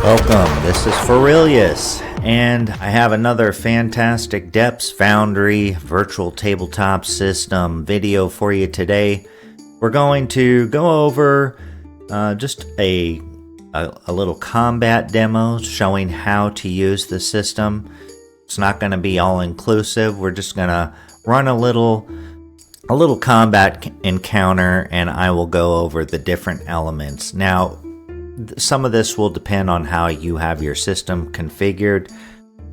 Welcome, this is Aurelius, and I have another Fantastic Depths Foundry virtual tabletop system video for you today. We're going to go over just a little combat demo showing how to use the system. It's not going to be all inclusive. We're just going to run a little combat encounter, and I will go over the different elements. Now, some of this will depend on how you have your system configured.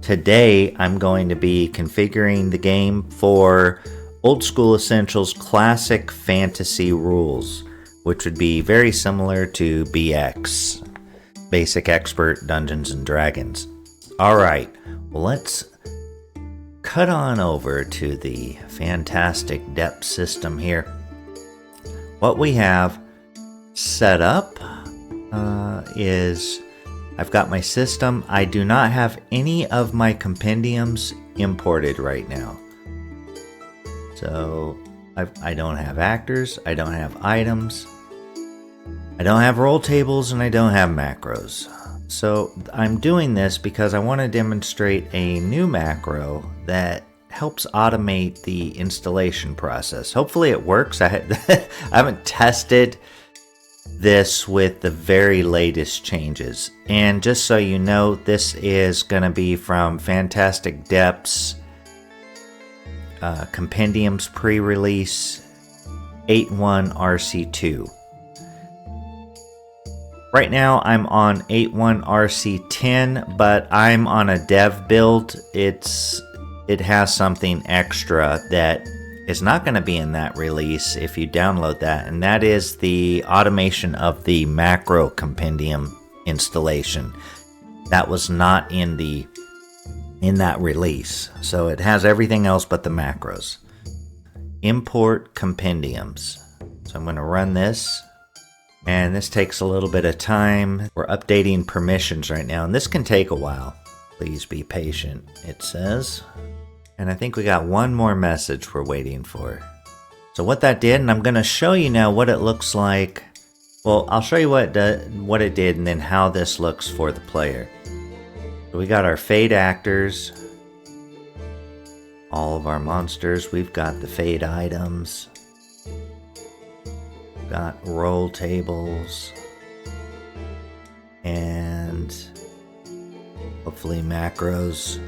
Today, I'm going to be configuring the game for Old School Essentials Classic Fantasy rules, which would be very similar to BX, Basic Expert Dungeons and Dragons. Alright, well, let's cut on over to the Fantastic Depths system here. What we have set up is I've got my system. I do not have any of my compendiums imported right now. So I don't have actors, I don't have items, I don't have roll tables, and I don't have macros. So I'm doing this because I want to demonstrate a new macro that helps automate the installation process. Hopefully it works. I haven't tested this with the very latest changes. And just so you know, this is going to be from Fantastic Depths Compendiums pre-release 8.1 RC2. Right now I'm on 8.1 RC10, but I'm on a dev build. It has something extra that is not going to be in that release if you download that, and that is the automation of the macro compendium installation. That was not in that release, so it has everything else but the macros. Import compendiums. So I'm going to run this, and this takes a little bit of time. We're updating permissions right now, and this can take a while. Please be patient, it says. And I think we got one more message we're waiting for. So what that did, and I'm going to show you now what it looks like. Well, I'll show you what it did and then how this looks for the player. So we got our Fade actors, all of our monsters. We've got the Fade items. We've got roll tables. And hopefully macros.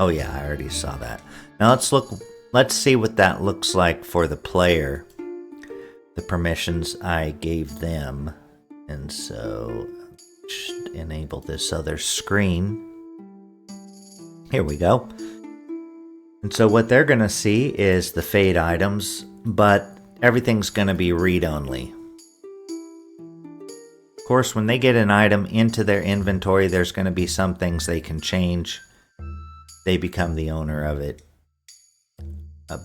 Oh yeah, I already saw that. Now let's see what that looks like for the player. The permissions I gave them. And so just enable this other screen. Here we go. And so what they're gonna see is the Fade items, but everything's gonna be read-only. Of course, when they get an item into their inventory, there's gonna be some things they can change. They become the owner of it.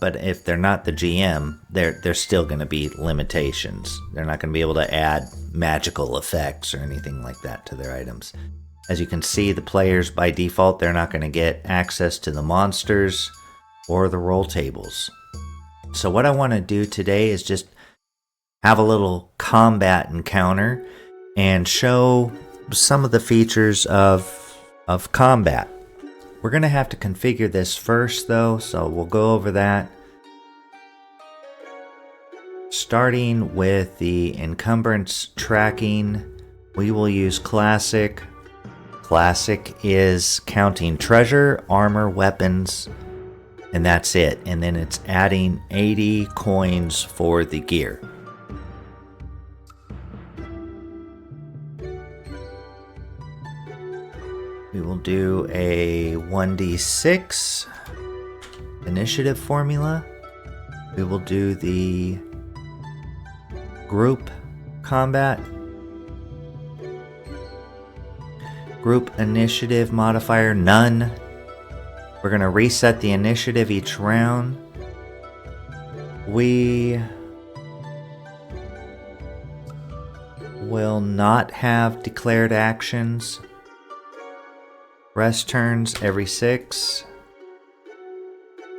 But if they're not the GM, there's still going to be limitations. They're not going to be able to add magical effects or anything like that to their items. As you can see, the players by default, they're not going to get access to the monsters or the roll tables. So what I want to do today is just have a little combat encounter and show some of the features of combat. We're going to have to configure this first though, so we'll go over that. Starting with the encumbrance tracking, we will use Classic. Classic is counting treasure, armor, weapons, and that's it. And then it's adding 80 coins for the gear. We will do a 1d6 initiative formula. We will do the group combat. Group initiative modifier, none. We're going to reset the initiative each round. We will not have declared actions. Rest turns every 6,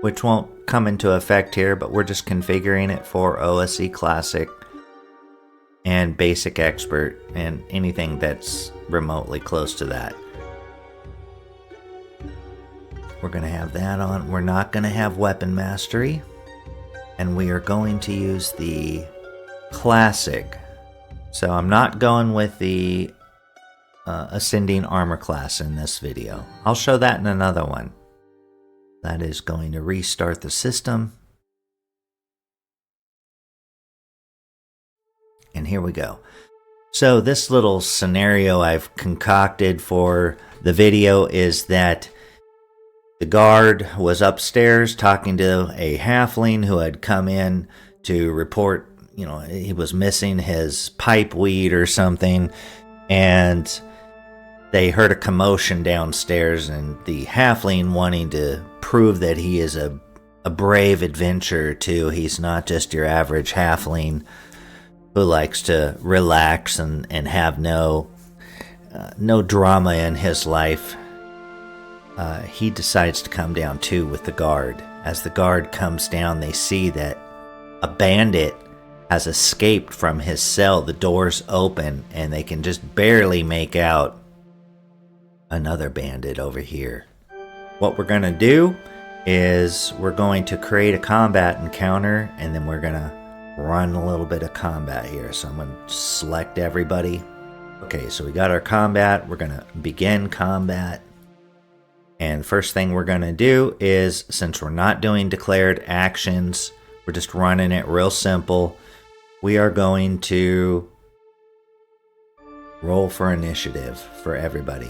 which won't come into effect here, but we're just configuring it for OSE Classic. and basic expert, and anything that's remotely close to that. We're going to have that on. We're not going to have weapon mastery, and we are going to use the classic. So I'm not going with the ascending armor class in this video. I'll show that in another one. That is going to restart the system. And here we go. So this little scenario I've concocted for the video is that the guard was upstairs talking to a halfling who had come in to report, he was missing his pipe weed or something, and they heard a commotion downstairs, and the halfling, wanting to prove that he is a brave adventurer too. He's not just your average halfling who likes to relax and have no drama in his life. He decides to come down too with the guard. As the guard comes down, they see that a bandit has escaped from his cell. The door's open, and they can just barely make out another bandit over here. What we're going to do is we're going to create a combat encounter, and then we're going to run a little bit of combat here. So I'm going to select everybody. Okay, so we got our combat. We're going to begin combat. And first thing we're going to do is, since we're not doing declared actions, we're just running it real simple. We are going to roll for initiative for everybody.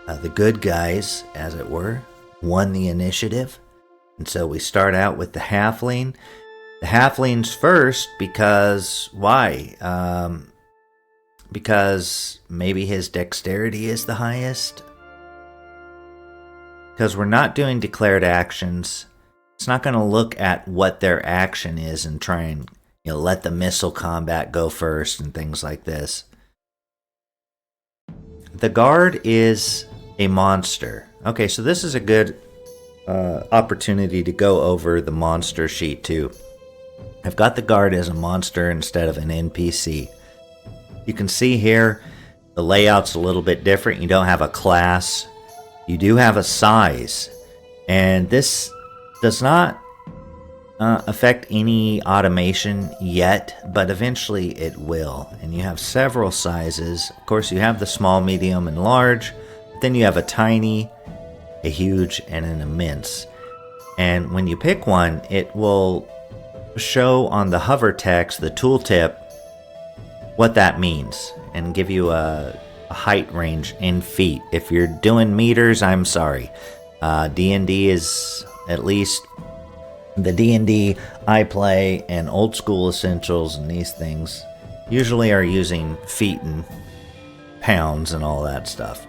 The good guys, as it were, won the initiative. And so we start out with the halfling. The halfling's first because, why? Because maybe his dexterity is the highest. Because we're not doing declared actions, it's not going to look at what their action is and try and let the missile combat go first and things like this. The guard is a monster. Okay, so this is a good opportunity to go over the monster sheet too. I've got the guard as a monster instead of an NPC. You can see here the layout's a little bit different. You don't have a class. You do have a size. And this does not affect any automation yet, but eventually it will. And you have several sizes. Of course, you have the small, medium, and large. But then you have a tiny, a huge, and an immense. And when you pick one, it will show on the hover text, the tooltip, what that means and give you a height range in feet. If you're doing meters, I'm sorry. D&D is, at least the D&D I play and old school essentials and these things usually are using feet and pounds and all that stuff.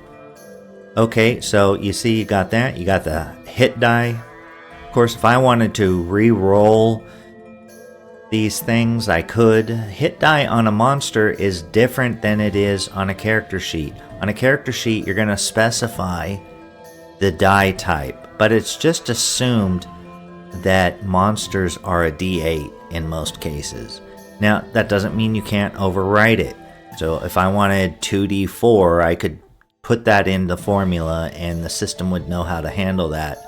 Okay, so you see you got that. You got the hit die. Of course, if I wanted to re-roll these things, I could. Hit die on a monster is different than it is on a character sheet. On a character sheet, you're going to specify the die type, but it's just assumed that monsters are a D8 in most cases. Now, that doesn't mean you can't overwrite it. So if I wanted 2D4, I could put that in the formula and the system would know how to handle that.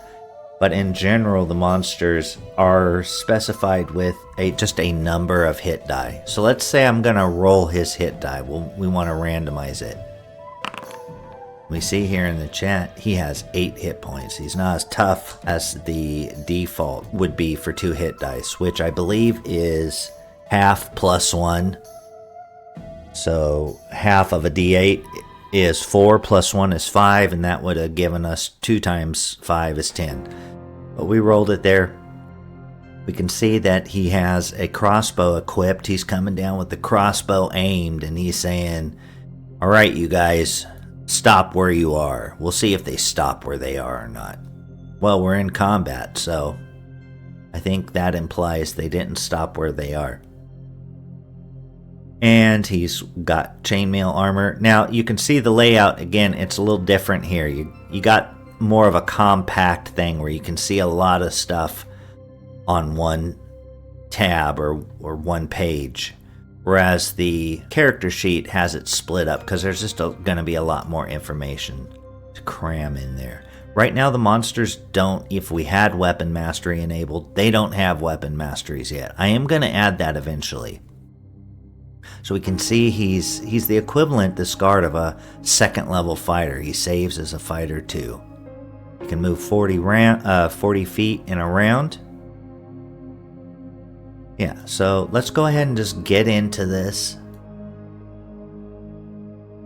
But in general, the monsters are specified with just a number of hit die. So let's say I'm going to roll his hit die. We want to randomize it. We see here in the chat, he has 8 hit points. He's not as tough as the default would be for 2 hit dice, which I believe is half plus 1. So half of a D8 is 4 plus 1 is 5, and that would have given us 2 times 5 is 10. But we rolled it there. We can see that he has a crossbow equipped. He's coming down with the crossbow aimed, and he's saying, all right, you guys, stop where you are. We'll see if they stop where they are or not. Well, we're in combat, so I think that implies they didn't stop where they are. And he's got chainmail armor. Now, you can see the layout. Again, it's a little different here. You got more of a compact thing where you can see a lot of stuff on one tab or one page. whereas the character sheet has it split up because there's just going to be a lot more information to cram in there. Right now the monsters don't, if we had weapon mastery enabled, they don't have weapon masteries yet. I am going to add that eventually. So we can see he's the equivalent, this guard, of a second level fighter. He saves as a fighter too. He can move 40 feet in a round. Yeah, so let's go ahead and just get into this.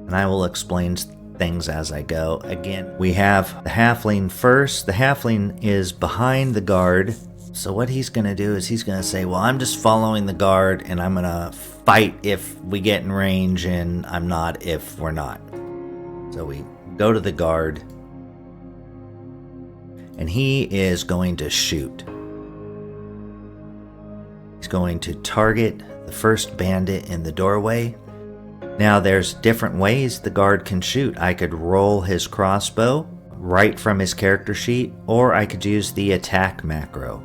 And I will explain things as I go. Again, we have the halfling first. The halfling is behind the guard. So what he's going to do is he's going to say, well, I'm just following the guard and I'm going to fight if we get in range, and I'm not if we're not. So we go to the guard and he is going to shoot. He's going to target the first bandit in the doorway. Now there's different ways the guard can shoot. I could roll his crossbow right from his character sheet, or I could use the attack macro.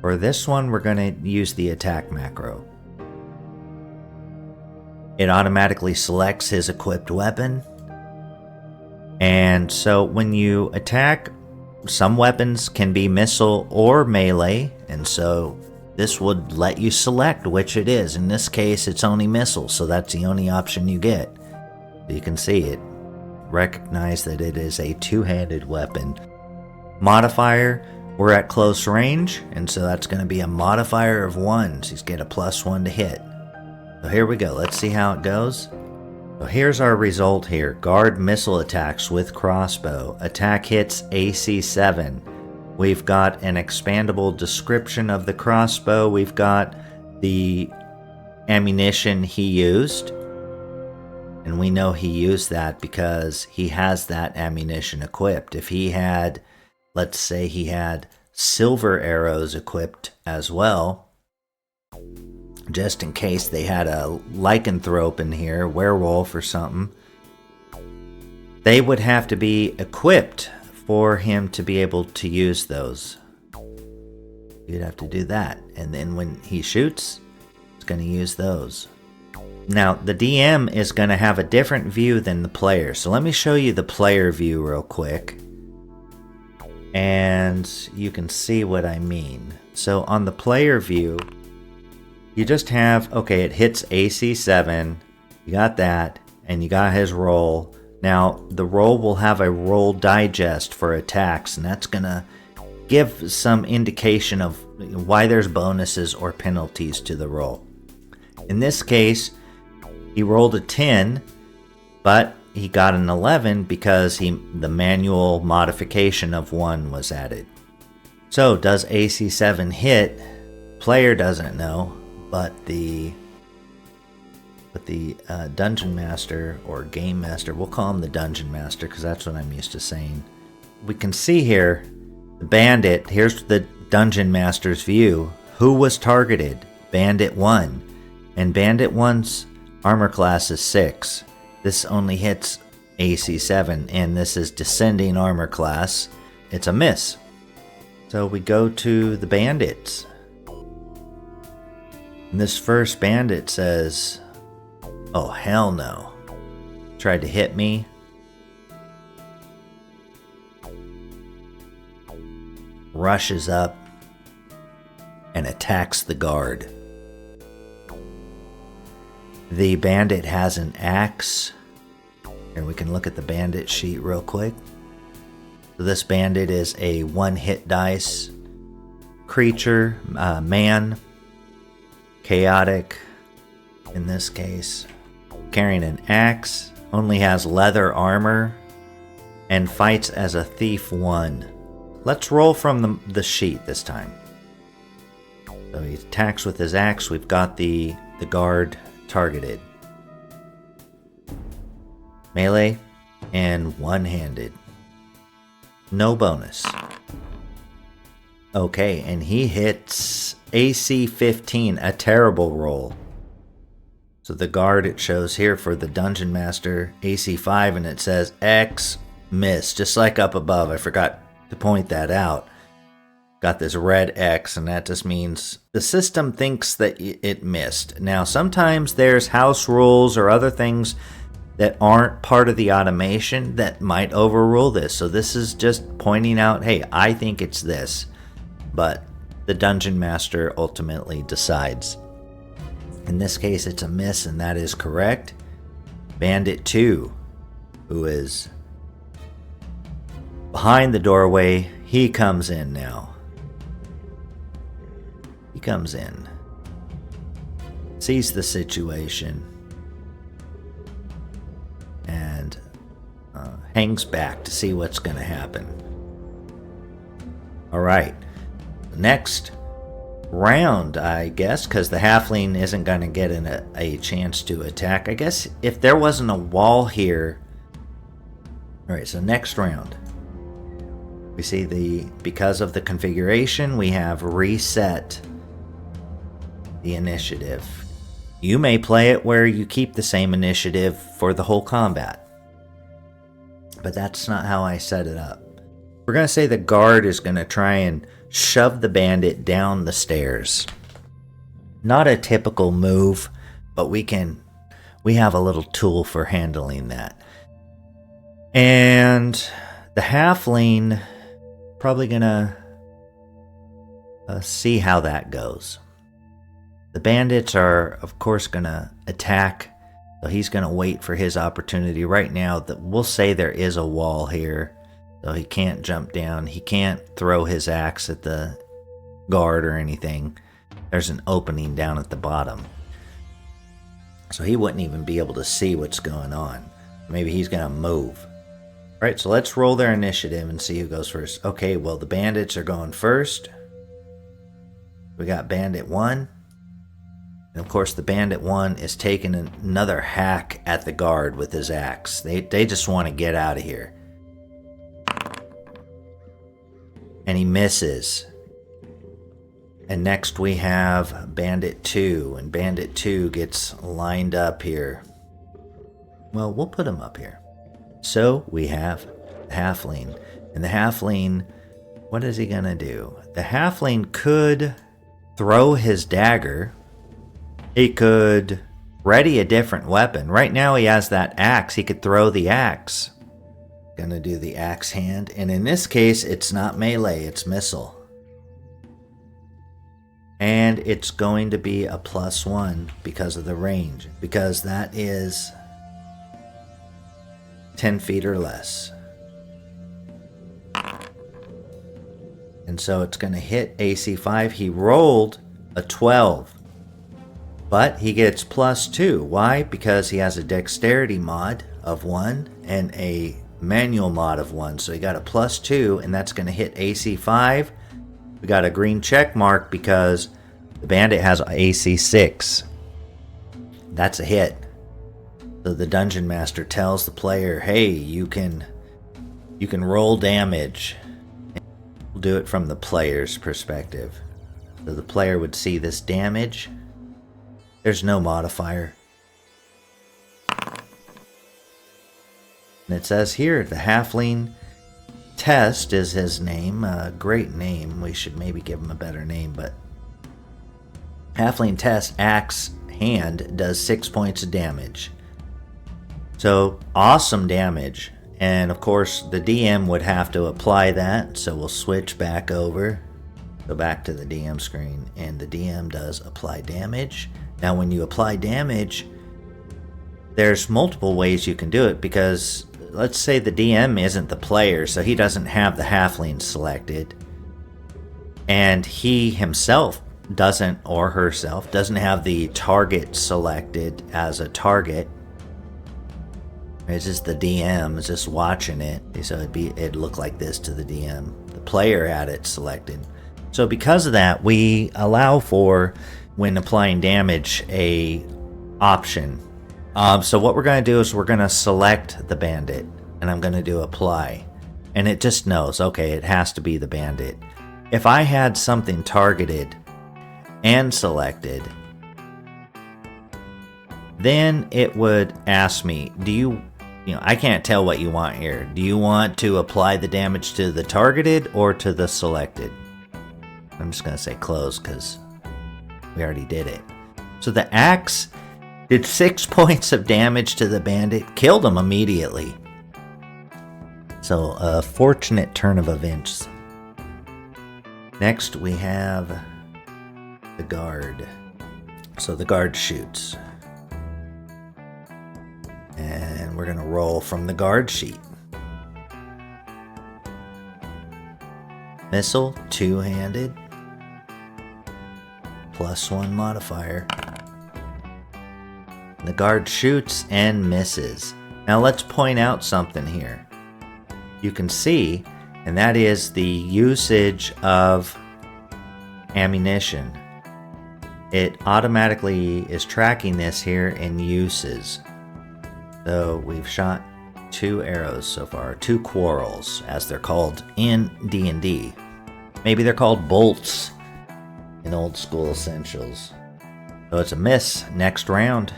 For this one, we're going to use the attack macro. It automatically selects his equipped weapon. And so when you attack, some weapons can be missile or melee, and so this would let you select which it is. In this case, it's only missile, so that's the only option you get. You can see it. Recognize that it is a two-handed weapon. Modifier, we're at close range, and so that's going to be a modifier of 1. So he's get a +1 to hit. So here we go. Let's see how it goes. So here's our result here. Guard missile attacks with crossbow. Attack hits AC 7. We've got an expandable description of the crossbow. We've got the ammunition he used. And we know he used that because he has that ammunition equipped. If he had, let's say he had silver arrows equipped as well, just in case they had a lycanthrope in here, werewolf or something, they would have to be equipped for him to be able to use those. You'd have to do that, and then when he shoots, it's going to use those. Now the DM is going to have a different view than the player, so let me show you the player view real quick and you can see what I mean. So on the player view, you just have, okay, it hits AC 7, you got that, and you got his roll. Now, the roll will have a roll digest for attacks, and that's going to give some indication of why there's bonuses or penalties to the roll. In this case, he rolled a 10, but he got an 11 because the manual modification of 1 was added. So, does AC 7 hit? Player doesn't know, but the dungeon master or game master, we'll call him the dungeon master because that's what I'm used to saying. We can see here the bandit. Here's the dungeon master's view. Who was targeted? Bandit 1, and Bandit 1's armor class is 6. This only hits AC 7, and this is descending armor class. It's a miss. So we go to the bandits. And this first bandit says, oh, hell no. Tried to hit me. Rushes up and attacks the guard. The bandit has an axe. Here we can look at the bandit sheet real quick. So this bandit is a 1-hit dice creature, man, chaotic in this case. Carrying an axe, only has leather armor, and fights as a thief 1. Let's roll from the sheet this time. So he attacks with his axe. We've got the guard targeted. Melee and one-handed. No bonus. Okay, and he hits AC 15, a terrible roll. So the guard, it shows here for the Dungeon Master, AC 5, and it says X miss, just like up above. I forgot to point that out. got this red X, and that just means the system thinks that it missed. Now, sometimes there's house rules or other things that aren't part of the automation that might overrule this. So this is just pointing out, hey, I think it's this. But the Dungeon Master ultimately decides. In this case, it's a miss, and that is correct. Bandit 2, who is behind the doorway, he comes in now. He comes in, sees the situation, and hangs back to see what's going to happen. All right, next round, I guess, because the halfling isn't going to get a chance to attack. I guess if there wasn't a wall here. All right, so next round. We see because of the configuration, we have reset the initiative. You may play it where you keep the same initiative for the whole combat, but that's not how I set it up. We're going to say the guard is going to try and shove the bandit down the stairs. Not a typical move, but we have a little tool for handling that. And the halfling probably gonna see how that goes. The bandits are, of course, gonna attack, so he's gonna wait for his opportunity. Right now, we'll say there is a wall here, so he can't jump down. He can't throw his axe at the guard or anything. There's an opening down at the bottom, so he wouldn't even be able to see what's going on. Maybe he's gonna move. All right, so let's roll their initiative and see who goes first. Okay, well, the bandits are going first. We got Bandit 1. And of course, the Bandit 1 is taking another hack at the guard with his axe. They just want to get out of here. And he misses. And next we have Bandit 2. And Bandit 2 gets lined up here. Well, we'll put him up here. So we have the halfling. And the halfling, what is he going to do? The halfling could throw his dagger. He could ready a different weapon. Right now he has that axe. He could throw the axe. Going to do the axe hand. And in this case, it's not melee, it's missile. And it's going to be a +1 because of the range. Because that is 10 feet or less. And so it's going to hit AC 5. He rolled a 12. But he gets +2. Why? Because he has a dexterity mod of 1 and a manual mod of 1. So he got a +2, and that's going to hit AC 5. We got a green check mark because the bandit has AC 6. That's a hit. So the Dungeon Master tells the player, hey, you can roll damage. We'll do it from the player's perspective. So the player would see this damage. There's no modifier. And it says here, the halfling Test is his name. Great name. We should maybe give him a better name, but halfling Test axe hand does 6 points of damage. So awesome damage. And of course the DM would have to apply that. So we'll switch back over. Go back to the DM screen, and the DM does apply damage. Now when you apply damage, there's multiple ways you can do it, because let's say the DM isn't the player, so he doesn't have the halfling selected. And he himself doesn't, or herself, doesn't have the target selected as a target. It's just the DM is just watching it, so it'd look like this to the DM. The player had it selected. So because of that, we allow for, when applying damage, a option. So what we're going to do is we're going to select the bandit, and I'm going to do apply. And it just knows, okay, it has to be the bandit. If I had something targeted and selected, then it would ask me, I can't tell what you want here. Do you want to apply the damage to the targeted or to the selected? I'm just going to say close because we already did it. So the axe did 6 points of damage to the bandit, killed him immediately. So a fortunate turn of events. Next we have the guard. So the guard shoots. And we're going to roll from the guard sheet. Missile, two-handed. +1 modifier. The guard shoots and misses. Now let's point out something here. You can see, and that is the usage of ammunition. It automatically is tracking this here in uses. So we've shot 2 arrows so far, 2 quarrels, as they're called in D&D. Maybe they're called bolts in Old School Essentials. So it's a miss. Next round.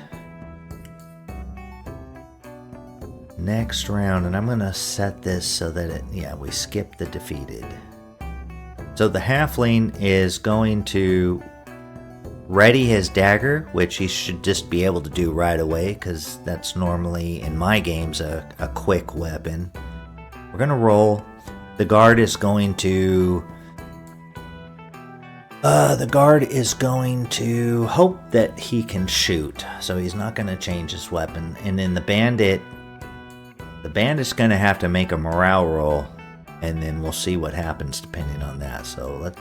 Next round, and I'm going to set this so that we skip the defeated. So the halfling is going to ready his dagger, which he should just be able to do right away because that's normally in my games a quick weapon. We're going to roll. The guard is going to hope that he can shoot, so he's not going to change his weapon. And then the bandit's going to have to make a morale roll, and then we'll see what happens depending on that. So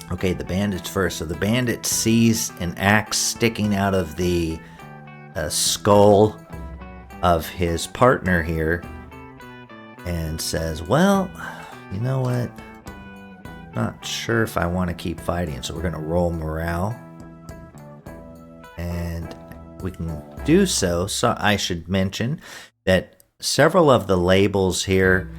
the bandit's first. So the bandit sees an axe sticking out of the skull of his partner here and says, well, you know what? Not sure if I want to keep fighting, so we're going to roll morale. And we can do so. So I should mention that several of the labels here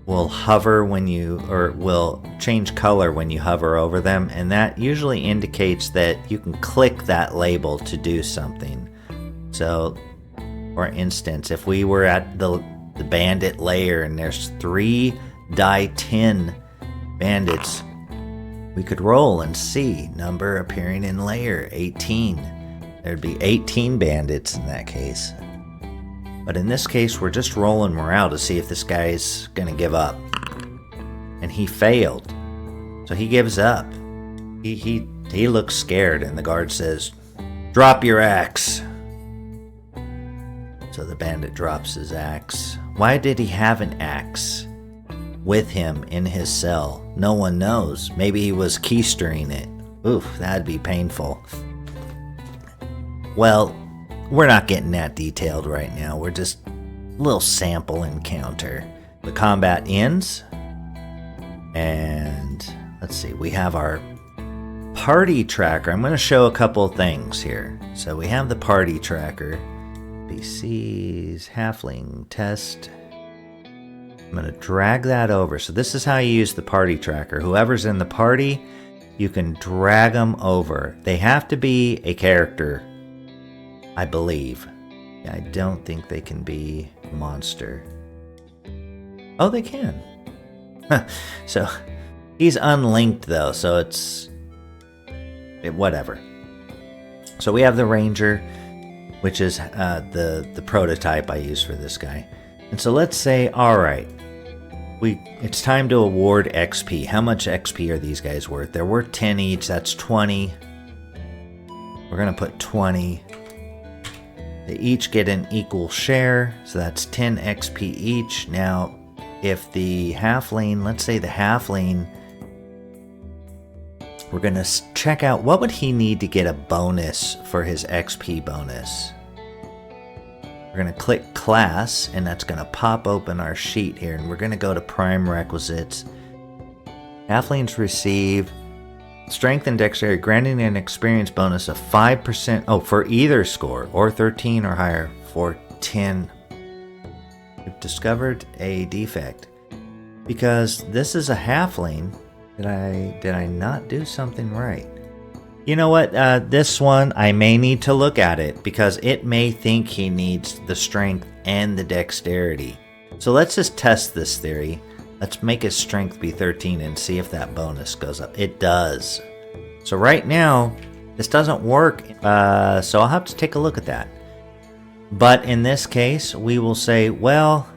will hover will change color when you hover over them, and that usually indicates that you can click that label to do something. So, for instance, if we were at the bandit layer and there's 3 die 10 bandits, we could roll and see number appearing in layer 18. There'd be 18 bandits in that case. But in this case, we're just rolling morale to see if this guy's gonna give up. And he failed. So he gives up. He looks scared, and the guard says, drop your axe. So the bandit drops his axe. Why did he have an axe with him in his cell? No one knows. Maybe he was keystering it. Oof, that'd be painful. Well, we're not getting that detailed right now. We're just a little sample encounter. The combat ends. And let's see, we have our party tracker. I'm going to show a couple of things here. So we have the party tracker. PC's halfling test. I'm going to drag that over. So this is how you use the party tracker. Whoever's in the party, you can drag them over. They have to be a character, I believe. I don't think they can be a monster. Oh, they can. So he's unlinked though, so it's whatever. So we have the ranger, which is the prototype I use for this guy. And so let's say, all right, it's time to award XP. How much XP are these guys worth? They're worth 10 each. That's 20. We're gonna put 20. They each get an equal share, so that's 10 XP each. Now, if the halfling, let's say the halfling, we're going to check out what would he need to get a bonus for his XP bonus. We're going to click class, and that's going to pop open our sheet here, and we're going to go to prime requisites. Halflings receive strength and dexterity, granting an experience bonus of 5% for either score, or 13 or higher for 10. We've discovered a defect. Because this is a halfling, did I not do something right? You know what, this one, I may need to look at it, because it may think he needs the strength and the dexterity. So let's just test this theory. Let's make his strength be 13 and see if that bonus goes up. It does. So right now, this doesn't work, so I'll have to take a look at that. But in this case, we will say, well,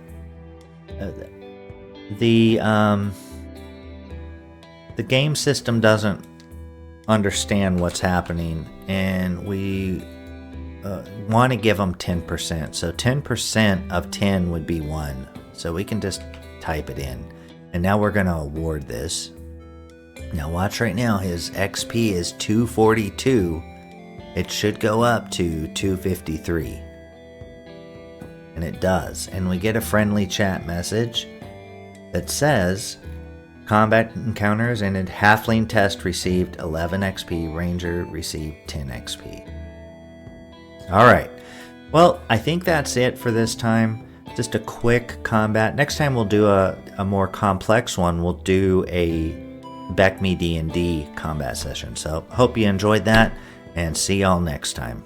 the game system doesn't understand what's happening, and we want to give them 10%. So 10% of 10 would be 1. So we can just type it in. And now we're going to award this. Now watch right now, his XP is 242. It should go up to 253. And it does. And we get a friendly chat message that says, combat encounters and a halfling test received 11 XP, ranger received 10 XP. Alright, well, I think that's it for this time. Just a quick combat. Next time we'll do a more complex one. We'll do a BECME D&D combat session. So hope you enjoyed that, and see y'all next time.